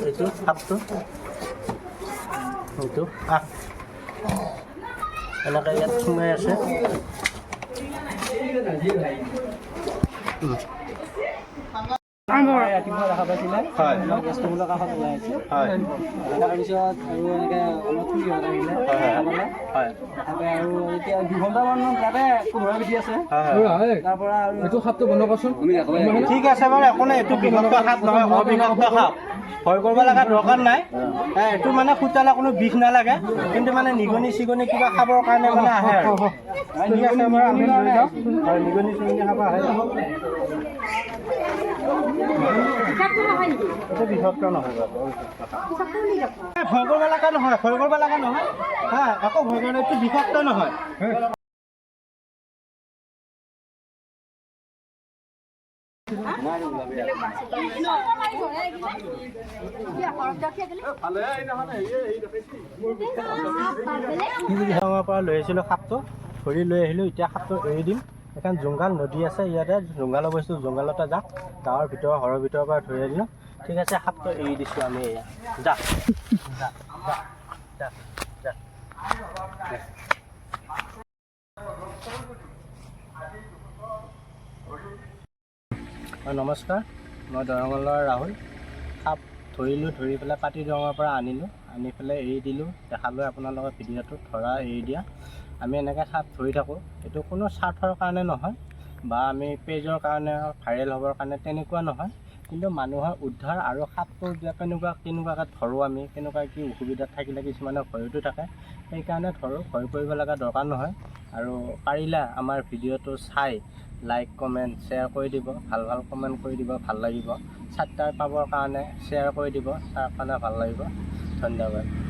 এইটো সাপটো এইটো এনেকৈ ইয়াত সোমাই আছে। ৰাতিপুৱা দেখা পাইছিলে গেষ্টমূলৰ কাষত ওলাই আছে। তাৰপিছত আৰু এনেকৈ অলপ ফুৰি আহিলে আৰু এতিয়া 2 ঘণ্টামান তাতে পোন্ধৰ বিধি আছে। তাৰ পৰা এইটো সাপটো বন্ধ কৰচোন। ঠিক আছে বাৰু, একো নাই। এইটো বিষাক্ত সাপ নহয়, অবিষাক্ত সাপ। ভয় কৰিব লগা দৰকাৰ নাই। এইটো মানে ফুটালে কোনো বিষ নালাগে, কিন্তু মানে নিগনি চিগনি কিবা খাবৰ কাৰণে মানে আহে আৰু। ঠিক আছে বাৰু, আমি লৈ যাওঁ। আৰু নিগনি চিগনি খাব আহে। এইটো বিষাক্ত নহয় বাৰু, ভয় কৰিব লগা নহয়, ভয় কৰিব লগা নহয়। একো ভয় কৰিব, এইটো বিষাক্ত নহয়। পৰা লৈ আহিছিলোঁ সাপটো, ধৰি লৈ আহিলোঁ। এতিয়া সাপটো এৰি দিম। এখন জংঘল নদী আছে, ইয়াতে জংঘলৰ বস্তু জংঘলতে যাক গাঁৱৰ ভিতৰৰ ঘৰৰ ভিতৰৰ পৰা ধৰি আনিলোঁ। ঠিক আছে, সাপটো এৰি দিছোঁ আমি। এয়া যা যা যা যা। নমস্কাৰ, মই দৰঙৰ ৰাহুল। সাপ ধৰিলোঁ, ধৰি পেলাই পাতি দৰঙৰ পৰা আনিলোঁ, আনি পেলাই এৰি দিলোঁ। দেখালোঁ আপোনালোকৰ ভিডিঅ'টো ধৰা এৰি দিয়া। আমি এনেকৈ সাপ ধৰি থাকোঁ। এইটো কোনো স্বাৰ্থৰ কাৰণে নহয় বা আমি পেজৰ কাৰণে ভাইৰেল হ'বৰ কাৰণে তেনেকুৱা নহয়, কিন্তু মানুহৰ উদ্ধাৰ আৰু সাপটো কেনেকুৱাকৈ ধৰোঁ আমি, কেনেকুৱা কি অসুবিধাত থাকিলে কিছুমানে ভয়তো থাকে, সেইকাৰণে ধৰোঁ। ভয় কৰিব লগা দৰকাৰ নহয়। আৰু পাৰিলে আমাৰ ভিডিঅ'টো চাই লাইক কমেণ্ট শ্বেয়াৰ কৰি দিব। ভাল ভাল কমেণ্ট কৰি দিব, ভাল লাগিব। ছাবস্ক্ৰাইব পাবৰ কাৰণে শ্বেয়াৰ কৰি দিব, তাৰ কাৰণে ভাল লাগিব। ধন্যবাদ।